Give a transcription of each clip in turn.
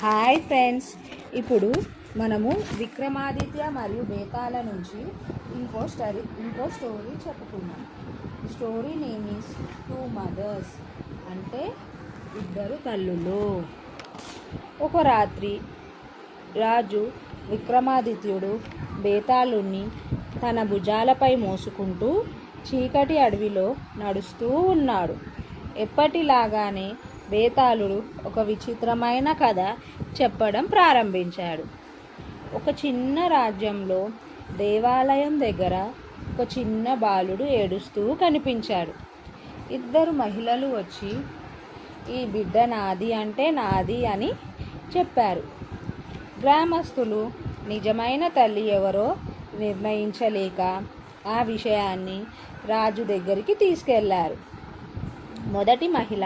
Hi friends, ఇప్పుడు మనము విక్రమాదిత్య మరియు బేతాళ నుంచి ఇంకో స్టోరీ చెప్పుకున్నాం. Story name is two mothers, అంటే ఇద్దరు తల్లులు. ఒక రాత్రి రాజు విక్రమాదిత్యుడు బేతాళుణ్ణి తన భుజాలపై మోసుకుంటూ చీకటి అడవిలో నడుస్తూ ఉన్నాడు. ఎప్పటిలాగానే బేతాళుడు ఒక విచిత్రమైన కథ చెప్పడం ప్రారంభించాడు. ఒక చిన్న రాజ్యంలో దేవాలయం దగ్గర ఒక చిన్న బాలుడు ఏడుస్తూ కనిపించాడు. ఇద్దరు మహిళలు వచ్చి, ఈ బిడ్డ నాది అంటే నాది అని చెప్పారు. గ్రామస్తులు నిజమైన తల్లి ఎవరో నిర్ణయించలేక ఆ విషయాన్ని రాజు దగ్గరికి తీసుకెళ్లారు. మొదటి మహిళ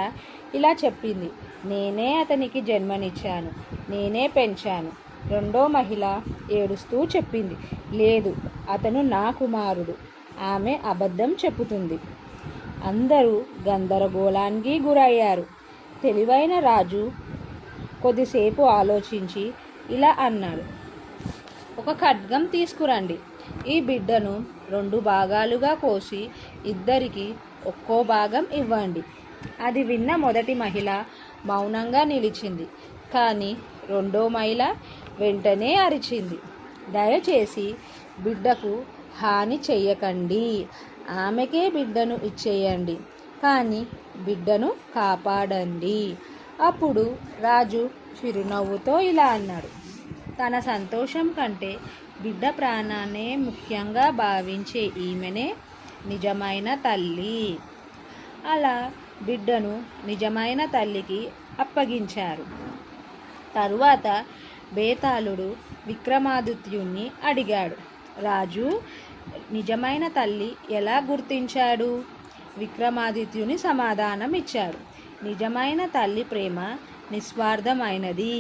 ఇలా చెప్పింది, నేనే అతనికి జన్మనిచ్చాను, నేనే పెంచాను. రెండో మహిళ ఏడుస్తూ చెప్పింది, లేదు, అతను నా కుమారుడు. ఆమె అబద్ధం చెప్పుతుంది. అందరూ గందరగోళానికి గురయ్యారు. తెలివైన రాజు కొద్దిసేపు ఆలోచించి ఇలా అన్నాడు, ఒక ఖడ్గం తీసుకురండి. ఈ బిడ్డను 2 భాగాలుగా కోసి ఇద్దరికి ఒక్కో భాగం ఇవ్వండి. అది విన్న మొదటి మహిళ మౌనంగా నిలిచింది. కానీ రెండో మహిళ వెంటనే అరిచింది, దయచేసి బిడ్డకు హాని చెయ్యకండి. ఆమెకే బిడ్డను ఇచ్చేయండి, కానీ బిడ్డను కాపాడండి. అప్పుడు రాజు చిరునవ్వుతో ఇలా అన్నాడు, తన సంతోషం కంటే బిడ్డ ప్రాణాన్నే ముఖ్యంగా భావించే ఈమెనే నిజమైన తల్లి. అలా బిడ్డను నిజమైన తల్లికి అప్పగించారు. తరువాత బేతాళుడు విక్రమాదిత్యుణ్ణి అడిగాడు, రాజు నిజమైన తల్లి ఎలా గుర్తించాడు? విక్రమాదిత్యుని సమాధానం ఇచ్చాడు, నిజమైన తల్లి ప్రేమ నిస్వార్థమైనది.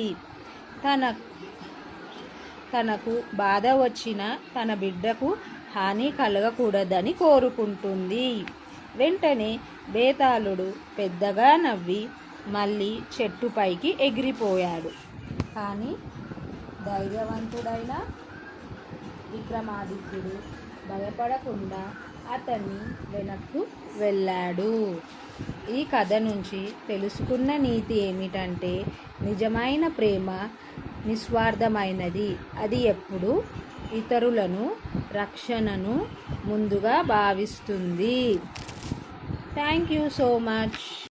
తనకు బాధ వచ్చినా తన బిడ్డకు హాని కలగకూడదని కోరుకుంటుంది. వెంటనే బేతాళుడు పెద్దగా నవ్వి మళ్ళీ చెట్టుపైకి ఎగిరిపోయాడు. కానీ ధైర్యవంతుడైన విక్రమాదిత్యుడు భయపడకుండా అతన్ని వెనక్కు వెళ్ళాడు. ఈ కథ నుంచి తెలుసుకున్న నీతి ఏమిటంటే, నిజమైన ప్రేమ నిస్వార్థమైనది. అది ఎప్పుడూ ఇతరులను రక్షణను ముందుగా భావిస్తుంది. Thank you so much.